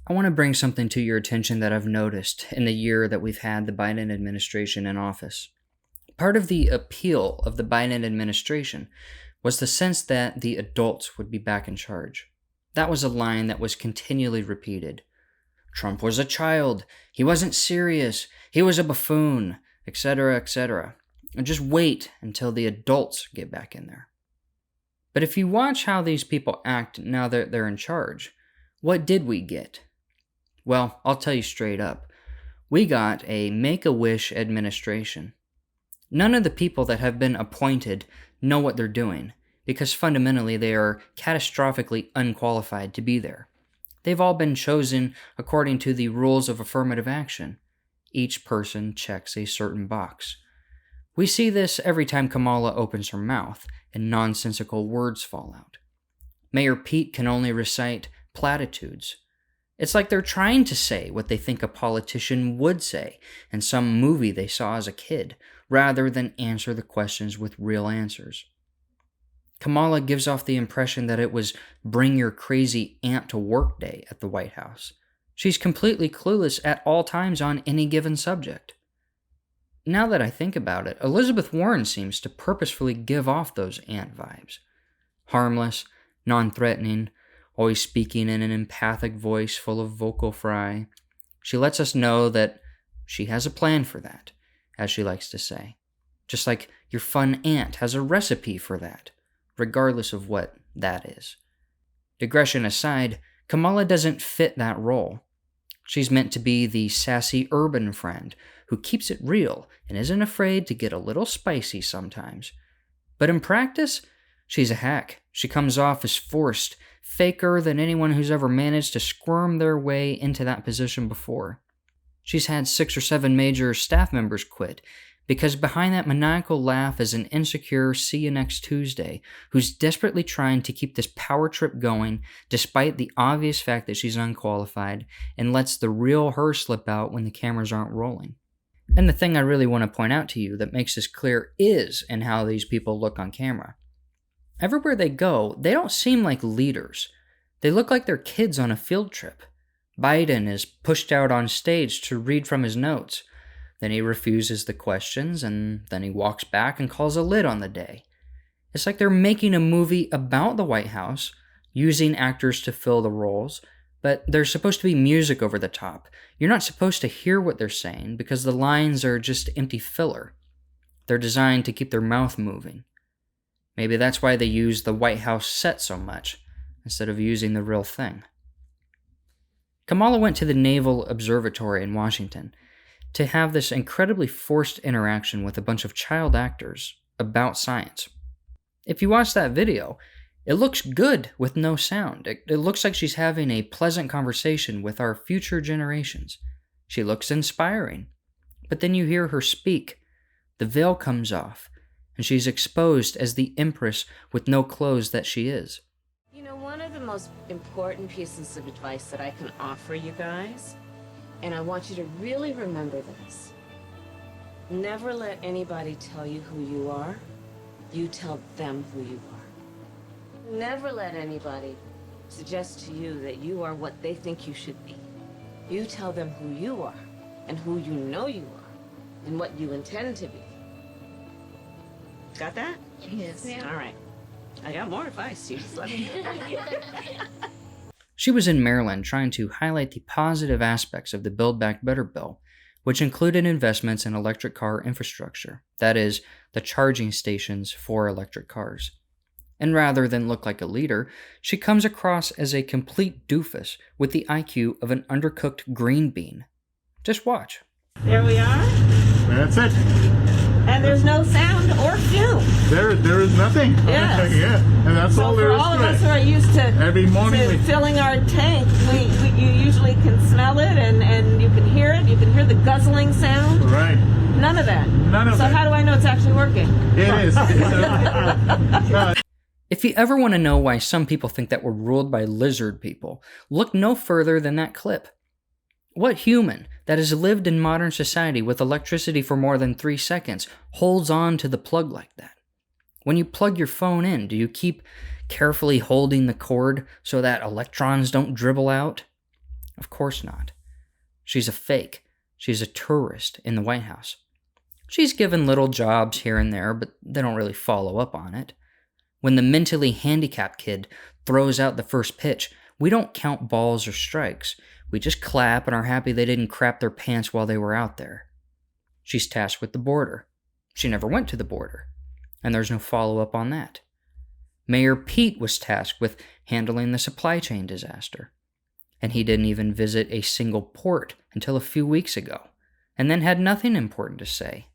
I want to bring something to your attention that I've noticed in the year that we've had the Biden administration in office. Part of the appeal of the Biden administration was the sense that the adults would be back in charge. That was a line that was continually repeated. Trump was a child, he wasn't serious, he was a buffoon, etc., etc. And just wait until the adults get back in there. But if you watch how these people act now that they're in charge, what did we get? Well, I'll tell you straight up. We got a Make-A-Wish administration. None of the people that have been appointed know what they're doing, because fundamentally they are catastrophically unqualified to be there. They've all been chosen according to the rules of affirmative action. Each person checks a certain box. We see this every time Kamala opens her mouth and nonsensical words fall out. Mayor Pete can only recite platitudes. It's like they're trying to say what they think a politician would say in some movie they saw as a kid, rather than answer the questions with real answers. Kamala gives off the impression that it was bring your crazy aunt to work day at the White House. She's completely clueless at all times on any given subject. Now that I think about it, Elizabeth Warren seems to purposefully give off those aunt vibes. Harmless, non-threatening, always speaking in an empathic voice full of vocal fry. She lets us know that she has a plan for that, as she likes to say. Just like your fun aunt has a recipe for that, regardless of what that is. Digression aside, Kamala doesn't fit that role. She's meant to be the sassy urban friend who keeps it real and isn't afraid to get a little spicy sometimes. But in practice, she's a hack. She comes off as forced, faker than anyone who's ever managed to squirm their way into that position before. She's had 6 or 7 major staff members quit because behind that maniacal laugh is an insecure see you next Tuesday who's desperately trying to keep this power trip going despite the obvious fact that she's unqualified and lets the real her slip out when the cameras aren't rolling. And the thing I really want to point out to you that makes this clear is in how these people look on camera. Everywhere they go, they don't seem like leaders. They look like they're kids on a field trip. Biden is pushed out on stage to read from his notes. Then he refuses the questions, and then he walks back and calls a lid on the day. It's like they're making a movie about the White House, using actors to fill the roles, but there's supposed to be music over the top. You're not supposed to hear what they're saying because the lines are just empty filler. They're designed to keep their mouth moving. Maybe that's why they use the White House set so much, instead of using the real thing. Kamala went to the Naval Observatory in Washington to have this incredibly forced interaction with a bunch of child actors about science. If you watch that video, it looks good with no sound. It looks like she's having a pleasant conversation with our future generations. She looks inspiring. But then you hear her speak. The veil comes off, and she's exposed as the empress with no clothes that she is. You know, one of the most important pieces of advice that I can offer you guys, and I want you to really remember this. Never let anybody tell you who you are. You tell them who you are. Never let anybody suggest to you that you are what they think you should be. You tell them who you are, and who you know you are, and what you intend to be. Got that? Yes, ma'am. All right. I got more advice. You just let me know. She was in Maryland trying to highlight the positive aspects of the Build Back Better bill, which included investments in electric car infrastructure, that is, the charging stations for electric cars. And rather than look like a leader, she comes across as a complete doofus with the IQ of an undercooked green bean. Just watch. There we are. That's it. And there's no sound or fume. There is nothing. Yes. Yeah, and that's So all there for is all of to us it. who are used to, Every morning we- filling our tank, you usually can smell it and you can hear it. You can hear the guzzling sound. Right. None of that. None of so that. how do I know it's actually working? It is. If you ever want to know why some people think that we're ruled by lizard people, look no further than that clip. What human that has lived in modern society with electricity for more than 3 seconds holds on to the plug like that? When you plug your phone in, do you keep carefully holding the cord so that electrons don't dribble out? Of course not. She's a fake. She's a tourist in the White House. She's given little jobs here and there, but they don't really follow up on it. When the mentally handicapped kid throws out the first pitch, we don't count balls or strikes. We just clap and are happy they didn't crap their pants while they were out there. She's tasked with the border. She never went to the border, and there's no follow-up on that. Mayor Pete was tasked with handling the supply chain disaster, and he didn't even visit a single port until a few weeks ago, and then had nothing important to say.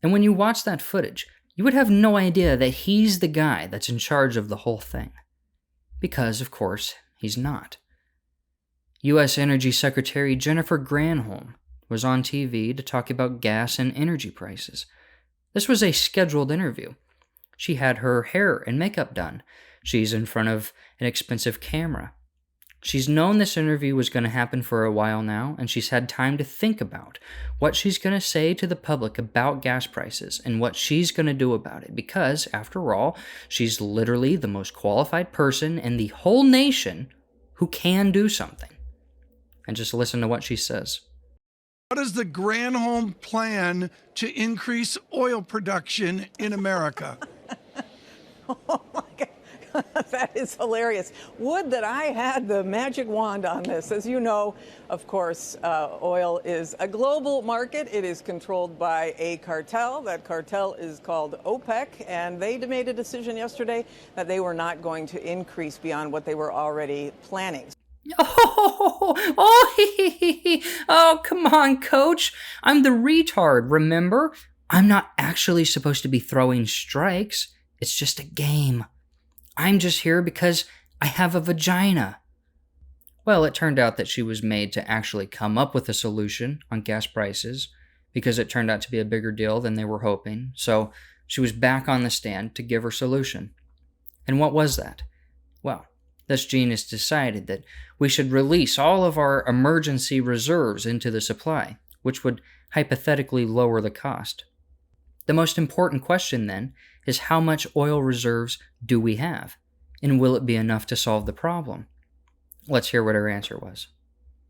And when you watch that footage, you would have no idea that he's the guy that's in charge of the whole thing. Because, of course, he's not. U.S. Energy Secretary Jennifer Granholm was on TV to talk about gas and energy prices. This was a scheduled interview. She had her hair and makeup done. She's in front of an expensive camera. She's known this interview was going to happen for a while now, and she's had time to think about what she's going to say to the public about gas prices and what she's going to do about it, because, after all, she's literally the most qualified person in the whole nation who can do something. And just listen to what she says. What is the Granholm plan to increase oil production in America? Oh my God. That is hilarious. Would that I had the magic wand on this. As you know, of course, oil is a global market. It is controlled by a cartel. That cartel is called OPEC, and they made a decision yesterday that they were not going to increase beyond what they were already planning. Oh, come on, coach. I'm the retard, remember? I'm not actually supposed to be throwing strikes. It's just a game. I'm just here because I have a vagina. Well, it turned out that she was made to actually come up with a solution on gas prices because it turned out to be a bigger deal than they were hoping. So she was back on the stand to give her solution. And what was that? Well, this genius decided that we should release all of our emergency reserves into the supply, which would hypothetically lower the cost. The most important question then is how much oil reserves do we have, and will it be enough to solve the problem? Let's hear what her answer was.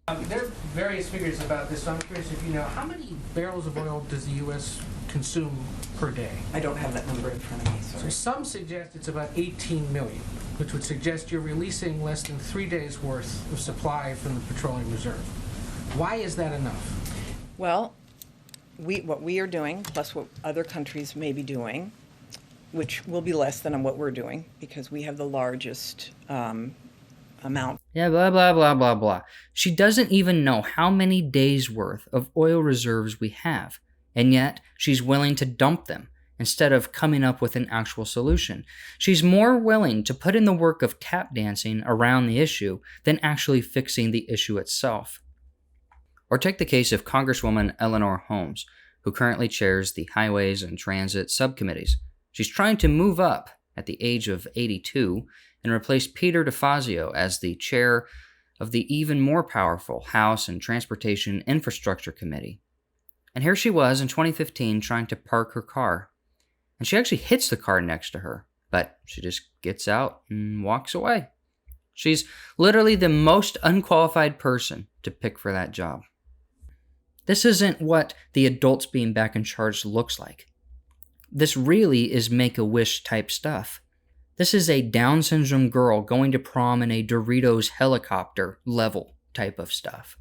There are various figures about this, so I'm curious if you know how many barrels of oil does the U.S. consume per day? I don't have that number in front of me, So some suggest it's about 18 million, which would suggest you're releasing less than 3 days' worth of supply from the petroleum reserve. Why is that enough? Well, what we are doing, plus what other countries may be doing, which will be less than what we're doing because we have the largest amount. Yeah, blah, blah, blah, blah, blah. She doesn't even know how many days' worth of oil reserves we have, and yet she's willing to dump them instead of coming up with an actual solution. She's more willing to put in the work of tap dancing around the issue than actually fixing the issue itself. Or take the case of Congresswoman Eleanor Holmes, who currently chairs the Highways and Transit subcommittees. She's trying to move up at the age of 82 and replace Peter DeFazio as the chair of the even more powerful House and Transportation Infrastructure Committee. And here she was in 2015 trying to park her car. And she actually hits the car next to her, but she just gets out and walks away. She's literally the most unqualified person to pick for that job. This isn't what the adults being back in charge looks like. This really is Make-A-Wish type stuff. This is a Down syndrome girl going to prom in a Doritos helicopter level type of stuff.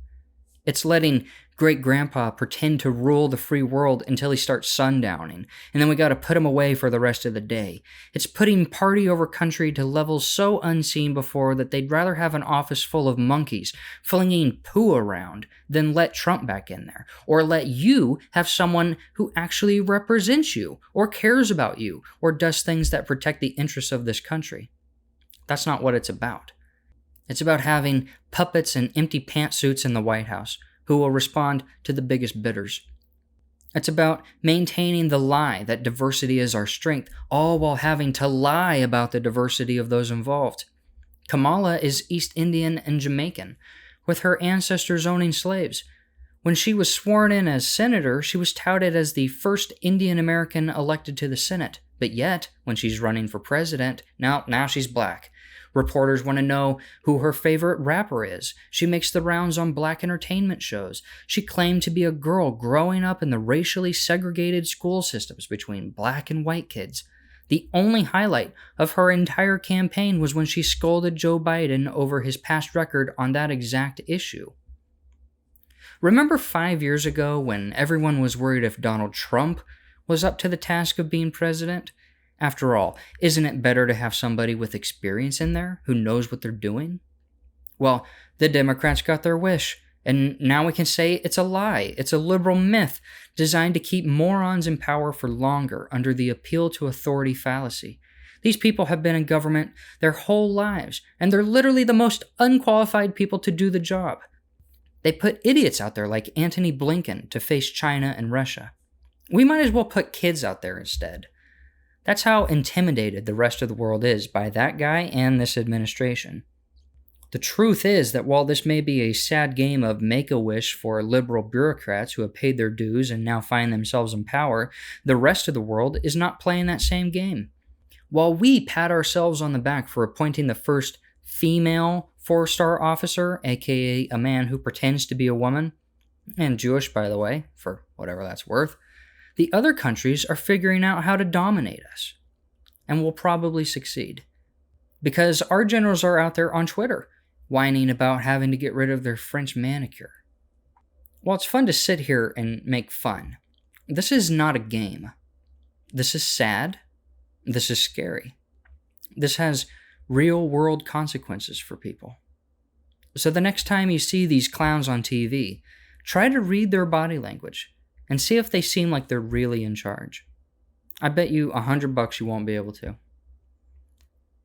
It's letting great-grandpa pretend to rule the free world until he starts sundowning, and then we gotta put him away for the rest of the day. It's putting party over country to levels so unseen before that they'd rather have an office full of monkeys flinging poo around than let Trump back in there, or let you have someone who actually represents you, or cares about you, or does things that protect the interests of this country. That's not what it's about. It's about having puppets and empty pantsuits in the White House who will respond to the biggest bidders. It's about maintaining the lie that diversity is our strength, all while having to lie about the diversity of those involved. Kamala is East Indian and Jamaican, with her ancestors owning slaves. When she was sworn in as senator, she was touted as the first Indian American elected to the Senate. But yet, when she's running for president, now she's black. Reporters want to know who her favorite rapper is. She makes the rounds on black entertainment shows. She claimed to be a girl growing up in the racially segregated school systems between black and white kids. The only highlight of her entire campaign was when she scolded Joe Biden over his past record on that exact issue. Remember 5 years ago when everyone was worried if Donald Trump was up to the task of being president? After all, isn't it better to have somebody with experience in there who knows what they're doing? Well, the Democrats got their wish, and now we can say it's a lie. It's a liberal myth designed to keep morons in power for longer under the appeal to authority fallacy. These people have been in government their whole lives, and they're literally the most unqualified people to do the job. They put idiots out there like Antony Blinken to face China and Russia. We might as well put kids out there instead. That's how intimidated the rest of the world is by that guy and this administration. The truth is that while this may be a sad game of make-a-wish for liberal bureaucrats who have paid their dues and now find themselves in power, the rest of the world is not playing that same game. While we pat ourselves on the back for appointing the first female 4-star officer, aka a man who pretends to be a woman, and Jewish by the way, for whatever that's worth, the other countries are figuring out how to dominate us, and will probably succeed. Because our generals are out there on Twitter, whining about having to get rid of their French manicure. While it's fun to sit here and make fun, this is not a game. This is sad. This is scary. This has real-world consequences for people. So the next time you see these clowns on TV, try to read their body language and see if they seem like they're really in charge. I bet you $100 you won't be able to.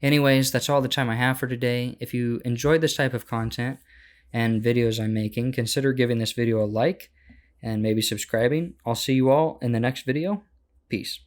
Anyways, that's all the time I have for today. If you enjoyed this type of content and videos I'm making, consider giving this video a like and maybe subscribing. I'll see you all in the next video. Peace.